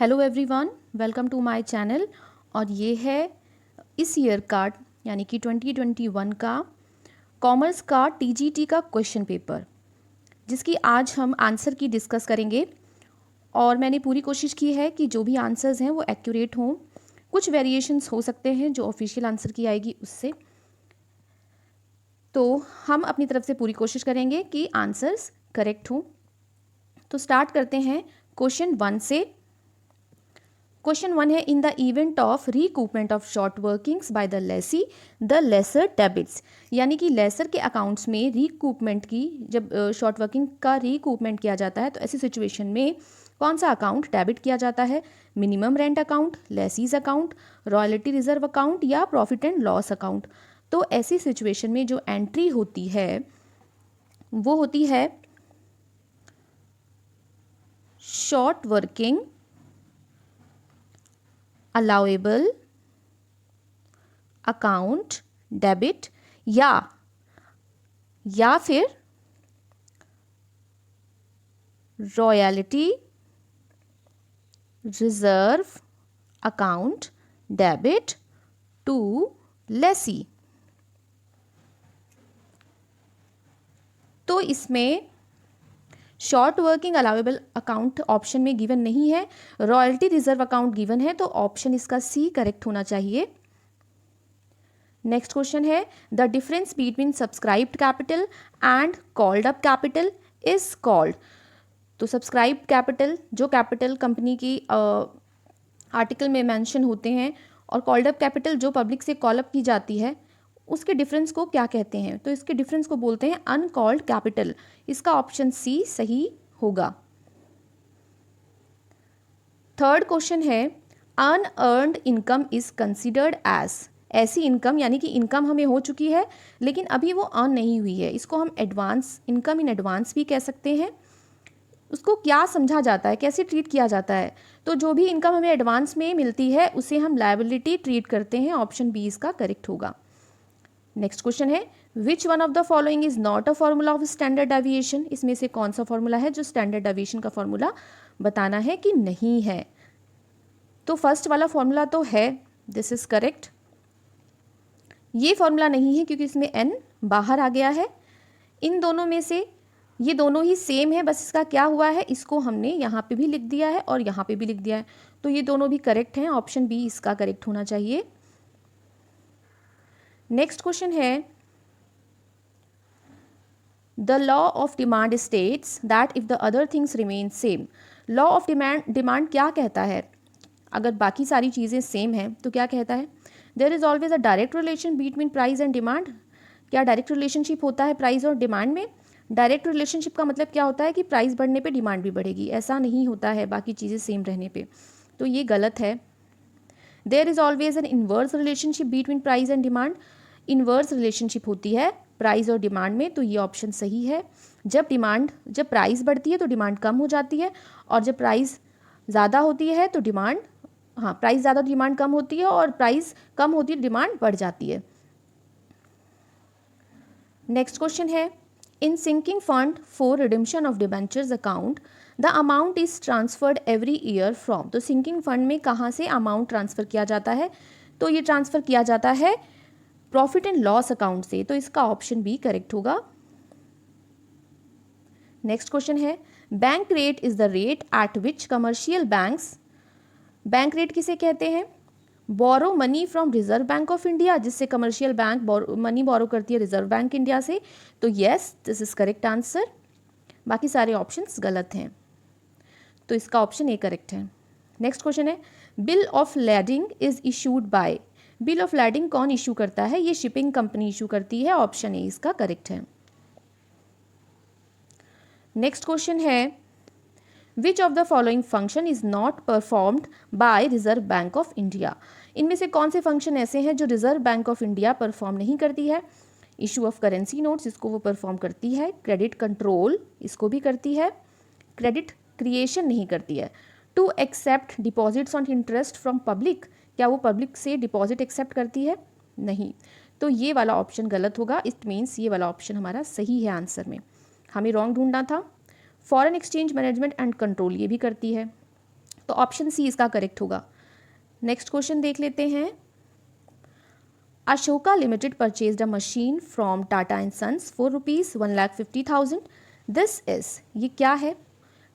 Hello everyone, welcome to my channel. और ये है इस ईयर का यानी कि 2021 का कॉमर्स का टीजीटी का क्वेश्चन पेपर, जिसकी आज हम आंसर की डिस्कस करेंगे। और मैंने पूरी कोशिश की है कि जो भी आंसर्स हैं वो एक्यूरेट हों। कुछ वेरिएशंस हो सकते हैं जो ऑफिशियल आंसर की आएगी उससे, तो हम अपनी तरफ से पूरी कोशिश करेंगे कि आंसर्स करेक्ट हों। तो स्टार्ट करते हैं क्वेश्चन 1 से। क्वेश्चन 1 है, in the event of recoupment of short workings by the lessee the lessor debits, यानी कि लेसर के अकाउंट्स में रिकूपमेंट की, जब शॉर्ट वर्किंग का रिकूपमेंट किया जाता है तो ऐसी सिचुएशन में कौन सा अकाउंट डेबिट किया जाता है? Minimum rent account, lessees account, royalty reserve account या प्रॉफिट एंड लॉस अकाउंट। तो ऐसी सिचुएशन में जो एंट्री होती है वो होती है short working allowable account debit या फिर royalty reserve account debit to lessee. तो इसमें short working allowable account option में गिवन नहीं है, रॉयल्टी रिजर्व अकाउंट गिवन है, तो ऑप्शन इसका सी करेक्ट होना चाहिए। नेक्स्ट क्वेश्चन है, the difference between subscribed capital and called up capital is called. तो सब्सक्राइब्ड कैपिटल, जो कैपिटल कंपनी की आर्टिकल में मेंशन होते हैं, और कॉल्ड अप कैपिटल जो पब्लिक से कॉल अप की जाती है, उसके डिफरेंस को क्या कहते हैं? तो इसके डिफरेंस को बोलते हैं अनकॉल्ड कैपिटल। इसका ऑप्शन सी सही होगा। थर्ड क्वेश्चन है, unearned income is considered as. ऐसी इनकम, यानी कि इनकम हमें हो चुकी है लेकिन अभी वो अर्न नहीं हुई है, इसको हम एडवांस इनकम इन एडवांस भी कह सकते हैं। उसको क्या समझा जाता है, कैसे ट्रीट किया जाता है? तो जो भी इनकम हमें एडवांस में मिलती है उसे हम लायबिलिटी ट्रीट करते हैं। ऑप्शन बी इसका करेक्ट होगा। नेक्स्ट क्वेश्चन है, which one of the following is not a formula of standard deviation. इसमें से कौन सा फॉर्मूला है जो स्टैंडर्ड डेविएशन का फॉर्मूला बताना है कि नहीं है? तो फर्स्ट वाला फॉर्मूला तो है, दिस इज करेक्ट। ये फॉर्मूला नहीं है क्योंकि इसमें एन बाहर आ गया है। इन दोनों में से ये दोनों ही सेम है, बस इसका क्या हुआ है, इसको हमने यहाँ पे भी लिख दिया है और यहाँ पे भी लिख दिया है, तो ये दोनों भी करेक्ट हैं। ऑप्शन बी इसका करेक्ट होना चाहिए। नेक्स्ट क्वेश्चन है, the law of demand states that if the other things remain same. Law of demand क्या कहता है? अगर बाकी सारी चीज़ें सेम हैं तो क्या कहता है? There is always a direct relation between price and demand. क्या डायरेक्ट रिलेशनशिप होता है प्राइस और डिमांड में? डायरेक्ट रिलेशनशिप का मतलब क्या होता है कि प्राइस बढ़ने पे डिमांड भी बढ़ेगी, ऐसा नहीं होता है बाकी चीज़ें सेम रहने पे, तो ये गलत है। There is always an inverse relationship between price and demand. Inverse relationship होती है प्राइस और डिमांड में, तो ये ऑप्शन सही है। जब प्राइस बढ़ती है तो डिमांड कम हो जाती है, और जब प्राइस ज़्यादा होती है तो प्राइस ज़्यादा डिमांड कम होती है, और प्राइस कम होती है डिमांड बढ़ जाती है। नेक्स्ट क्वेश्चन है, in sinking fund for redemption of debentures account the amount is transferred every year from. तो सिंकिंग फंड में कहाँ से अमाउंट ट्रांसफ़र किया जाता है? तो ये ट्रांसफ़र किया जाता है प्रॉफिट एंड लॉस अकाउंट से, तो इसका ऑप्शन बी करेक्ट होगा। नेक्स्ट क्वेश्चन है, bank rate is the rate at which commercial banks. Bank rate किसे कहते हैं? Borrow money from Reserve Bank of India, जिससे कमर्शियल बैंक मनी बोरो करती है रिजर्व बैंक इंडिया से, तो yes this is correct answer. बाकी सारे ऑप्शंस गलत हैं, तो इसका ऑप्शन ए करेक्ट है। नेक्स्ट क्वेश्चन है, bill of lading is issued by. Bill of lading कौन इशू करता है? ये शिपिंग कंपनी इशू करती है। ऑप्शन ए इसका करेक्ट है। नेक्स्ट क्वेश्चन है, which of the following function is not performed by reserve Bank of India. इनमें से कौन से फंक्शन ऐसे हैं जो reserve Bank of India perform नहीं करती है? इशू ऑफ करेंसी नोट्स, इसको वो परफॉर्म करती है। क्रेडिट कंट्रोल, इसको भी करती है। क्रेडिट क्रिएशन नहीं करती है। To accept deposits on interest from public, क्या वो पब्लिक से डिपॉजिट एक्सेप्ट करती है? नहीं, तो ये वाला ऑप्शन गलत होगा। इट मीन्स ये वाला ऑप्शन हमारा सही है आंसर में, हमें रॉन्ग ढूंढना था। Foreign exchange management and control, ये भी करती है। तो ऑप्शन सी इसका करेक्ट होगा। नेक्स्ट क्वेश्चन देख लेते हैं। Ashoka limited purchased a machine from Tata and sons for ₹1,50,000। This is, ये क्या है?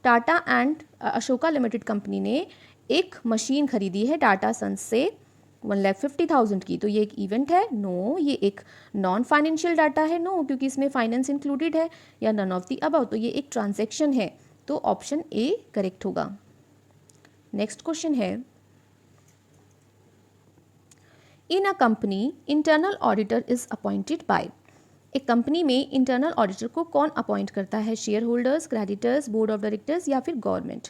Tata and Ashoka limited company ने एक मशीन खरीदी है टाटा सन्स से 1,50,000 की। तो ये एक इवेंट है? नो। ये एक नॉन फाइनेंशियल डाटा है? नो, क्योंकि इसमें फाइनेंस इंक्लूडेड है। या नन ऑफ द अबव, तो ये एक ट्रांजैक्शन है। तो ऑप्शन ए करेक्ट होगा। नेक्स्ट क्वेश्चन है, in a company internal auditor is appointed by. एक कंपनी में इंटरनल ऑडिटर को कौन अपॉइंट करता है? Shareholders, creditors, board of directors या फिर गवर्नमेंट?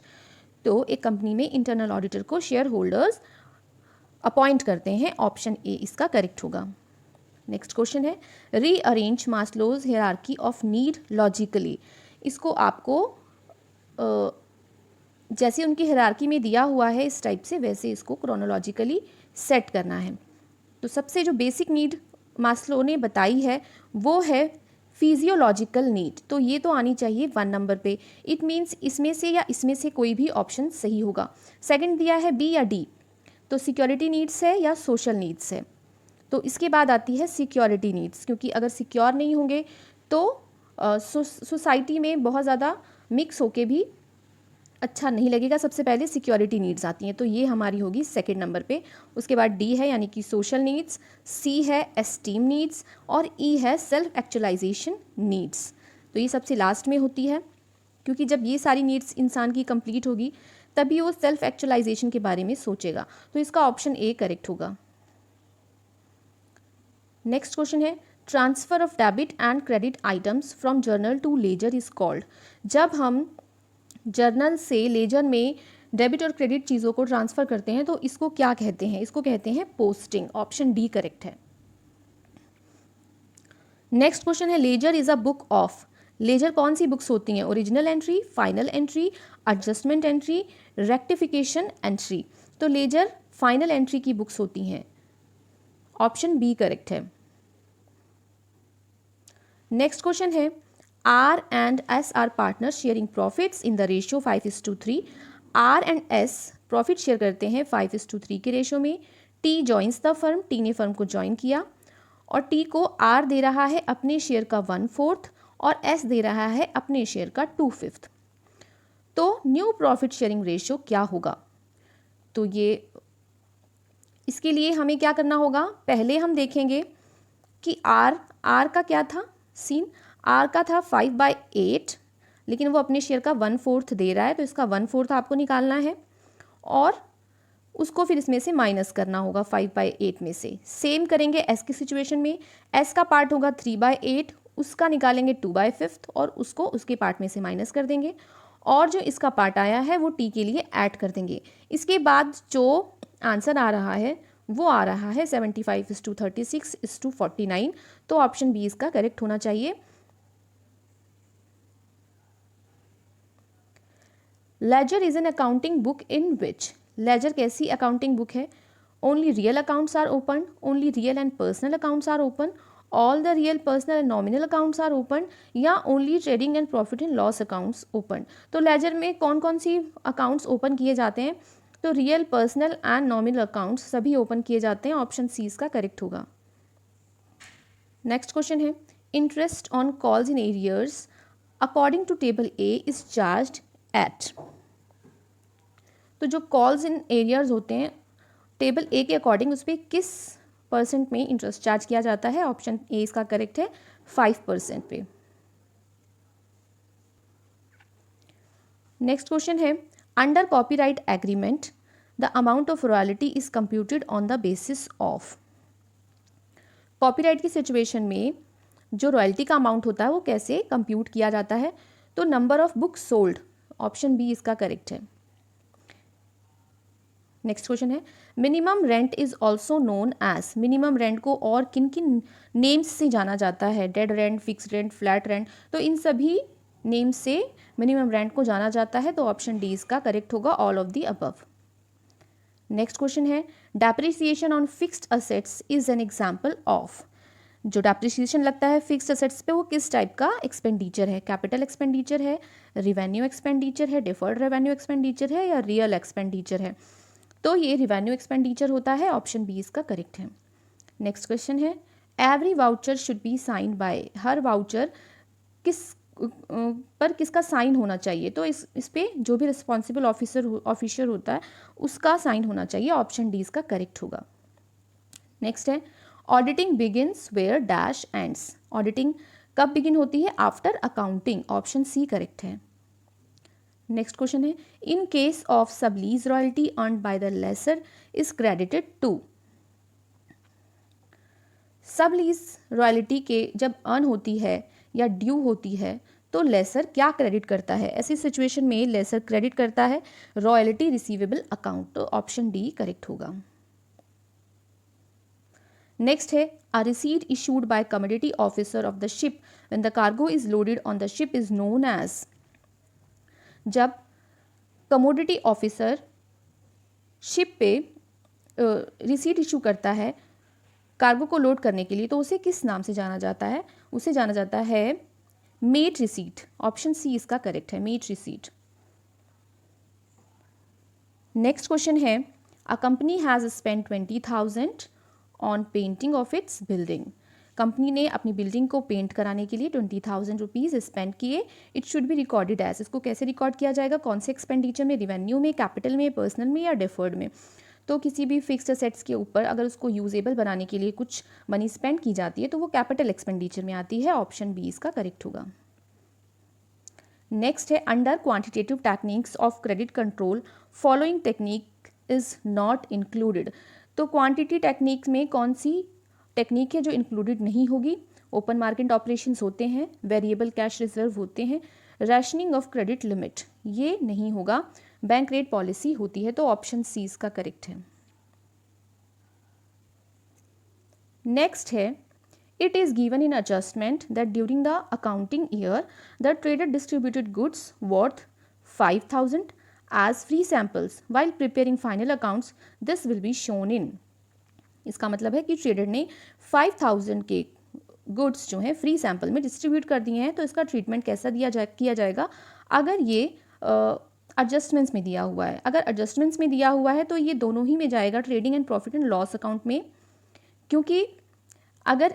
तो एक कंपनी में इंटरनल ऑडिटर को शेयर होल्डर्स अपॉइंट करते हैं। ऑप्शन ए इसका करेक्ट होगा। नेक्स्ट क्वेश्चन है, rearrange Maslow's hierarchy of need logically. इसको आपको जैसे उनकी हायरार्की में दिया हुआ है इस टाइप से, वैसे इसको क्रोनोलॉजिकली सेट करना है। तो सबसे जो बेसिक नीड मास्लो ने बताई है वो है फिजियोलॉजिकल नीड। तो ये तो आनी चाहिए 1 नंबर पे। इट मीन्स इसमें से या इसमें से कोई भी ऑप्शन सही होगा। सेकंड दिया है बी या डी, तो सिक्योरिटी नीड्स है या सोशल नीड्स है? तो इसके बाद आती है सिक्योरिटी नीड्स, क्योंकि अगर सिक्योर नहीं होंगे तो सोसाइटी में बहुत ज़्यादा मिक्स होके भी अच्छा नहीं लगेगा। सबसे पहले सिक्योरिटी नीड्स आती हैं, तो ये हमारी होगी सेकंड नंबर पे। उसके बाद डी है यानी कि सोशल नीड्स, सी है एस्टीम नीड्स और ई है सेल्फ एक्चुअलाइजेशन नीड्स। तो ये सबसे लास्ट में होती है, क्योंकि जब ये सारी नीड्स इंसान की कंप्लीट होगी तभी वो सेल्फ एक्चुअलाइजेशन के बारे में सोचेगा। तो इसका ऑप्शन ए करेक्ट होगा। नेक्स्ट क्वेश्चन है, transfer of debit and credit items from journal to ledger is called. जब हम जर्नल से लेजर में डेबिट और क्रेडिट चीज़ों को ट्रांसफ़र करते हैं तो इसको क्या कहते हैं? इसको कहते हैं पोस्टिंग। ऑप्शन डी करेक्ट है। नेक्स्ट क्वेश्चन है, ledger is a book of. Ledger कौन सी बुक्स होती हैं? Original entry, final entry, adjustment entry, rectification entry. तो लेजर फाइनल एंट्री की बुक्स होती हैं। ऑप्शन बी करेक्ट है। नेक्स्ट क्वेश्चन है, R and S are partners sharing profits in the ratio 5:3. R and S profit share करते हैं 5:3 के ratio में। T joins the firm, T ने फर्म को ज्वाइन किया और T को R दे रहा है अपने शेयर का 1/4 और S दे रहा है अपने शेयर का 2/5। तो न्यू प्रॉफिट शेयरिंग रेशो क्या होगा? तो ये इसके लिए हमें क्या करना होगा? पहले हम देखेंगे कि R का क्या था सीन। R का था 5/8, लेकिन वो अपने शेयर का 1/4 दे रहा है, तो इसका 1/4 आपको निकालना है और उसको फिर इसमें से माइनस करना होगा 5/8 में से। सेम करेंगे S की सिचुएशन में। S का पार्ट होगा 3/8, उसका निकालेंगे 2/5 और उसको उसके पार्ट में से माइनस कर देंगे और जो इसका पार्ट आया है वो T के लिए ऐड कर देंगे। इसके बाद जो आंसर आ रहा है वो आ रहा है 75:36:49। तो ऑप्शन बी इसका करेक्ट होना चाहिए। Ledger is an accounting book in which. Ledger कैसी अकाउंटिंग बुक है? Only real accounts are open, only real and personal accounts are open, all the real personal and nominal accounts are open या only trading and profit and loss accounts open. तो ledger में कौन कौन सी accounts open किए जाते हैं? तो real, personal and nominal accounts सभी ओपन किए जाते हैं। ऑप्शन सी इसका करेक्ट होगा। नेक्स्ट क्वेश्चन है, interest on calls in arrears according to table A is charged at. तो जो कॉल्स इन एरियर्स होते हैं टेबल ए के अकॉर्डिंग उस पर किस % में इंटरेस्ट चार्ज किया जाता है? ऑप्शन ए इसका करेक्ट है, 5% पे। नेक्स्ट क्वेश्चन है, under copyright agreement the amount of royalty is computed on the basis of. Copyright की सिचुएशन में जो रॉयल्टी का अमाउंट होता है वो कैसे कंप्यूट किया जाता है? तो number of books sold. Option B इसका करेक्ट है। नेक्स्ट क्वेश्चन है, minimum rent is also known as. Minimum rent को और किन किन नेम्स से जाना जाता है? Dead rent, fixed rent, flat rent. तो इन सभी नेम्स से मिनिमम रेंट को जाना जाता है। तो ऑप्शन डी इसका करेक्ट होगा, all of the above. Next question है, depreciation on fixed assets is an example of. जो डेप्रिसिएशन लगता है फिक्स्ड असेट्स पे वो किस टाइप का एक्सपेंडिचर है, कैपिटल एक्सपेंडिचर है, रिवेन्यू एक्सपेंडिचर है, डिफर्ड रेवेन्यू एक्सपेंडिचर है या रियल एक्सपेंडिचर है। तो ये रिवेन्यू एक्सपेंडिचर होता है, ऑप्शन बी इसका करेक्ट है। नेक्स्ट क्वेश्चन है every voucher should be sign by, हर वाउचर किस पर किसका साइन होना चाहिए, तो इस पे जो भी रिस्पॉन्सिबल ऑफिसर होता है उसका साइन होना चाहिए, ऑप्शन डी इसका करेक्ट होगा। नेक्स्ट है auditing begins where dash ends, auditing कब बिगिन होती है, after accounting, option C correct है। नेक्स्ट क्वेश्चन है in case of sublease royalty earned by the lesser is credited to, sublease royalty के जब अर्न होती है या ड्यू होती है तो लेसर क्या क्रेडिट करता है, ऐसी सिचुएशन में लेसर क्रेडिट करता है रॉयल्टी रिसीवेबल अकाउंट, तो ऑप्शन डी करेक्ट होगा। नेक्स्ट है a receipt issued by commodity officer of the ship when the cargo is loaded on the ship is known as, जब कमोडिटी ऑफिसर शिप पे receipt issue करता है cargo को load करने के लिए तो उसे किस नाम से जाना जाता है, उसे जाना जाता है मेट रिसीट, ऑप्शन सी इसका करेक्ट है, मेट रिसीट। नेक्स्ट क्वेश्चन है a company has spend 20,000 on painting of its building, company ने अपनी बिल्डिंग को पेंट कराने के लिए 20,000 रुपीज़ स्पेंड किए, it should be recorded as, इसको कैसे रिकॉर्ड किया जाएगा, कौन से एक्सपेंडिचर में, रिवेन्यू में, कैपिटल में, पर्सनल में या डिफर्ड में। तो किसी भी फिक्स्ड असेट्स के ऊपर अगर उसको यूजेबल बनाने के लिए कुछ मनी स्पेंड की जाती है तो वो कैपिटल एक्सपेंडिचर में आती है, ऑप्शन बी इसका करेक्ट होगा। नेक्स्ट है under quantitative techniques of credit control following technique is not included, तो क्वांटिटी टेक्निक में कौन सी टेक्निक है जो इंक्लूडेड नहीं होगी, ओपन मार्केट ऑपरेशंस होते हैं, वेरिएबल कैश रिजर्व होते हैं, रैशनिंग ऑफ क्रेडिट लिमिट ये नहीं होगा, बैंक रेट पॉलिसी होती है, तो ऑप्शन सी इसका करेक्ट है। नेक्स्ट है it is given in adjustment that during the accounting year the trader distributed goods worth 5,000 as free samples while preparing final accounts, this will be shown in, इसका मतलब है कि trader ने 5,000 के goods जो हैं फ्री सैंपल में distribute कर दिए हैं, तो इसका ट्रीटमेंट कैसा किया जाएगा, अगर ये एडजस्टमेंट्स में दिया हुआ है, अगर एडजस्टमेंट्स में दिया हुआ है तो ये दोनों ही में जाएगा, trading and profit and loss account में, क्योंकि अगर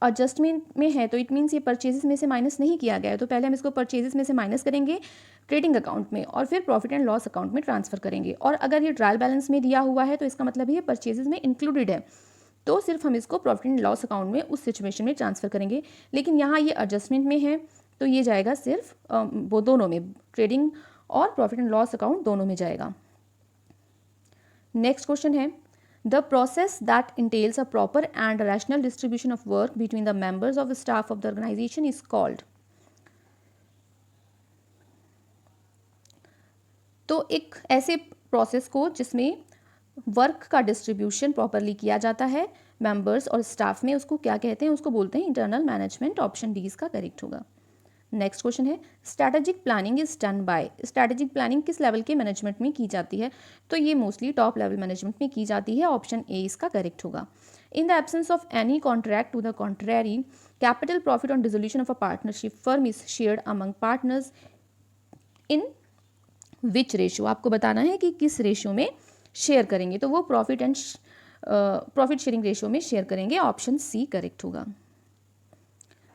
एडजस्टमेंट में है तो इट मीन्स ये परचेजेस में से माइनस नहीं किया गया है, तो पहले हम इसको परचेजेस में से माइनस करेंगे ट्रेडिंग अकाउंट में और फिर प्रॉफिट एंड लॉस अकाउंट में ट्रांसफर करेंगे, और अगर ये ट्रायल बैलेंस में दिया हुआ है तो इसका मतलब ये परचेजेस में इंक्लूडेड है, तो सिर्फ हम इसको प्रॉफिट एंड लॉस अकाउंट में उस सिचुएशन में ट्रांसफर करेंगे, लेकिन यहाँ ये एडजस्टमेंट में है तो ये जाएगा सिर्फ वो दोनों में, ट्रेडिंग और प्रॉफिट एंड लॉस अकाउंट दोनों में जाएगा। नेक्स्ट क्वेश्चन है the process that entails a proper and rational distribution of work between the members of staff of the organisation is called, तो एक ऐसे प्रोसेस को जिसमें वर्क का डिस्ट्रीब्यूशन प्रॉपरली किया जाता है मेंबर्स और स्टाफ में, उसको क्या कहते हैं, उसको बोलते हैं इंटरनल मैनेजमेंट, ऑप्शन डी इसका करेक्ट होगा। नेक्स्ट क्वेश्चन है strategic planning is done by, strategic planning किस लेवल के मैनेजमेंट में की जाती है, तो ये मोस्टली टॉप लेवल मैनेजमेंट में की जाती है, ऑप्शन ए इसका करेक्ट होगा। In the absence of any contract to the contrary capital profit on dissolution of a partnership firm is shared among partners in which ratio, आपको बताना है कि किस रेशियो में शेयर करेंगे, तो वो प्रॉफिट शेयरिंग रेशियो में शेयर करेंगे, ऑप्शन सी करेक्ट होगा।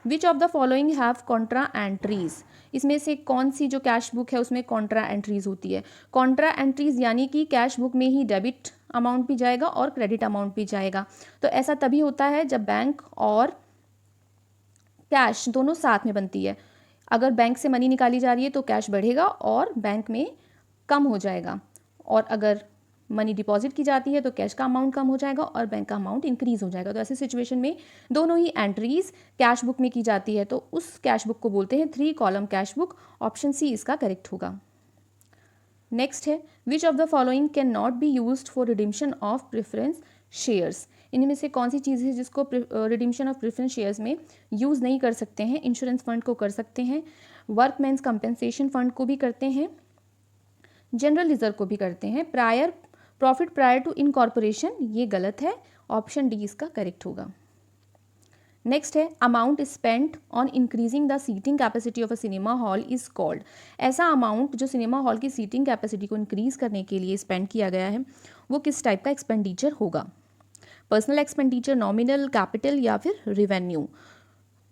विच of the following have Contra entries, इसमें से कौन सी जो कैश बुक है उसमें कॉन्ट्रा एंट्रीज होती है, कॉन्ट्रा एंट्रीज यानी कि कैश बुक में ही डेबिट अमाउंट भी जाएगा और क्रेडिट अमाउंट भी जाएगा, तो ऐसा तभी होता है जब बैंक और कैश दोनों साथ में बनती है, अगर बैंक से मनी निकाली जा रही है तो कैश बढ़ेगा और बैंक में कम हो जाएगा, और अगर मनी डिपॉजिट की जाती है तो कैश का अमाउंट कम हो जाएगा और बैंक का अमाउंट इंक्रीज हो जाएगा, तो ऐसे सिचुएशन में दोनों ही एंट्रीज कैश बुक में की जाती है, तो उस कैश बुक को बोलते हैं 3 column cash book, option C इसका करेक्ट होगा। नेक्स्ट है which of the following can not be used for redemption of preference shares, इनमें से कौन सी चीज़ है जिसको रिडीम्शन ऑफ प्रेफरेंस शेयर्स में यूज़ नहीं कर सकते हैं, इंश्योरेंस फंड को कर सकते हैं, वर्कमैन्स कंपेंसेशन फंड को भी करते हैं, जनरल रिजर्व को भी करते हैं, प्रॉफिट प्रायर टू इनकॉर्पोरेशन ये गलत है, ऑप्शन डी इसका करेक्ट होगा। नेक्स्ट है amount spent on increasing the seating capacity of a cinema hall is called. ऐसा अमाउंट जो सिनेमा हॉल की सीटिंग कैपेसिटी को इंक्रीज करने के लिए स्पेंड किया गया है वो किस टाइप का एक्सपेंडिचर होगा? पर्सनल एक्सपेंडिचर, नॉमिनल, कैपिटल या फिर रिवेन्यू।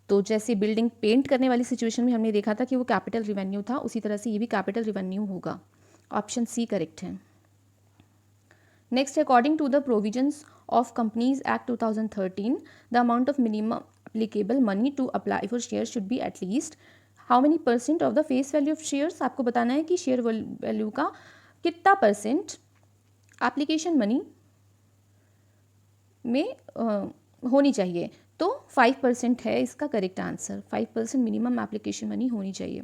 तो जैसे बिल्डिंग पेंट करने वाली सिचुएशन में हमने देखा था कि वो कैपिटल रिवेन्यू था, उसी तरह से ये भी कैपिटल रिवेन्यू होगा। ऑप्शन सी करेक्ट है। Next, according to the provisions of companies act 2013 the amount of minimum applicable money to apply for share should be at least how many percent of the face value of shares. आपको बताना है कि share value का कितना percent application money में होनी चाहिए। तो 5% है इसका correct answer. 5% minimum application money होनी चाहिए।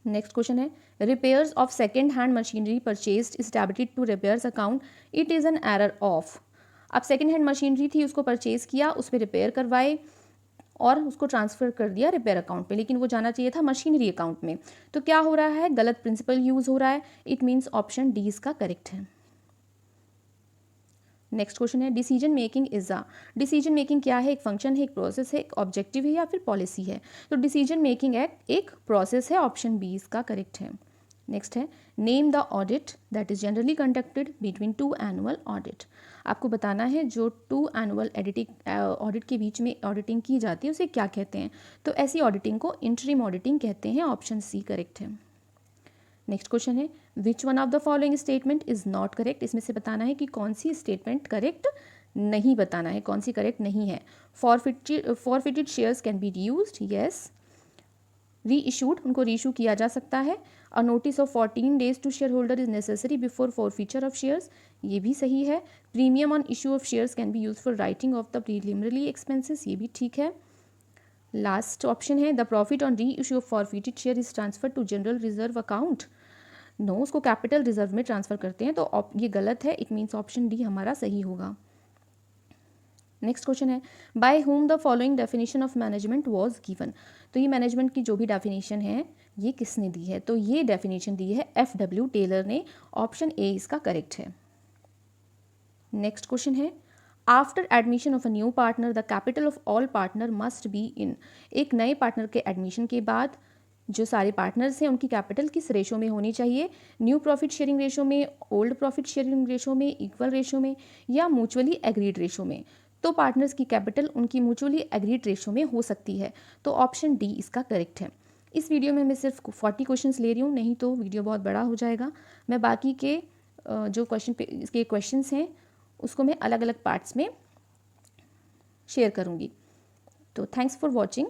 नेक्स्ट क्वेश्चन है repairs of second hand machinery purchased is debited to repairs account it is an error of. अब सेकेंड हैंड मशीनरी थी, उसको परचेज किया, उस पर रिपेयर करवाए और उसको ट्रांसफ़र कर दिया रिपेयर अकाउंट पे, लेकिन वो जाना चाहिए था मशीनरी अकाउंट में। तो क्या हो रहा है? गलत प्रिंसिपल यूज़ हो रहा है। इट मीन्स ऑप्शन डी इसका करेक्ट है। नेक्स्ट क्वेश्चन है decision making is a. Decision making क्या है? एक फंक्शन है, एक प्रोसेस है, एक ऑब्जेक्टिव है या फिर पॉलिसी है? तो डिसीजन मेकिंग एक प्रोसेस है। ऑप्शन बी इसका करेक्ट है। नेक्स्ट है name the audit that is generally conducted between two annual audit. आपको बताना है जो टू एनुअल ऑडिट के बीच में ऑडिटिंग की जाती है उसे क्या कहते हैं? तो ऐसी ऑडिटिंग को इंटरिम ऑडिटिंग कहते हैं। ऑप्शन सी करेक्ट है। नेक्स्ट क्वेश्चन है which one of the following statement is not correct. इसमें से बताना है कि कौन सी स्टेटमेंट करेक्ट नहीं, बताना है कौन सी करेक्ट नहीं है। Forfeited shares can be reused, yes. Reissued, उनको री इशू किया जा सकता है। A notice of 14 days to shareholder is necessary before forfeiture of shares, ये भी सही है। Premium on issue of shares can be use for writing off the preliminary expenses, ये भी ठीक है। लास्ट ऑप्शन है the profit on reissue of forfeited share is transfer to general reserve account. No, उसको capital reserve में transfer करते हैं, तो ये गलत है। इट मीन्स ऑप्शन डी हमारा सही होगा। नेक्स्ट क्वेश्चन है by whom the following definition of management was given. तो ये मैनेजमेंट की जो भी डेफिनेशन है ये किसने दी है? तो ये डेफिनेशन दी है FW टेलर ने। ऑप्शन ए इसका करेक्ट है। नेक्स्ट क्वेश्चन है after admission of a new partner the capital of all partner must be in. एक नए पार्टनर के एडमिशन के बाद जो सारे पार्टनर्स हैं उनकी कैपिटल किस रेशो में होनी चाहिए? न्यू प्रॉफिट शेयरिंग रेशो में, ओल्ड प्रॉफिट शेयरिंग रेशो में, इक्वल रेशो में या म्यूचुअली एग्रीड रेशो में? तो पार्टनर्स की कैपिटल उनकी म्यूचुअली एग्रीड रेशो में हो सकती है। तो ऑप्शन डी इसका करेक्ट है। इस वीडियो में मैं सिर्फ 40 क्वेश्चंस ले रही हूँ, नहीं तो वीडियो बहुत बड़ा हो जाएगा। मैं बाकी के जो इसके क्वेश्चंस हैं उसको मैं अलग अलग पार्ट्स में शेयर करूँगी। तो थैंक्स फॉर वॉचिंग।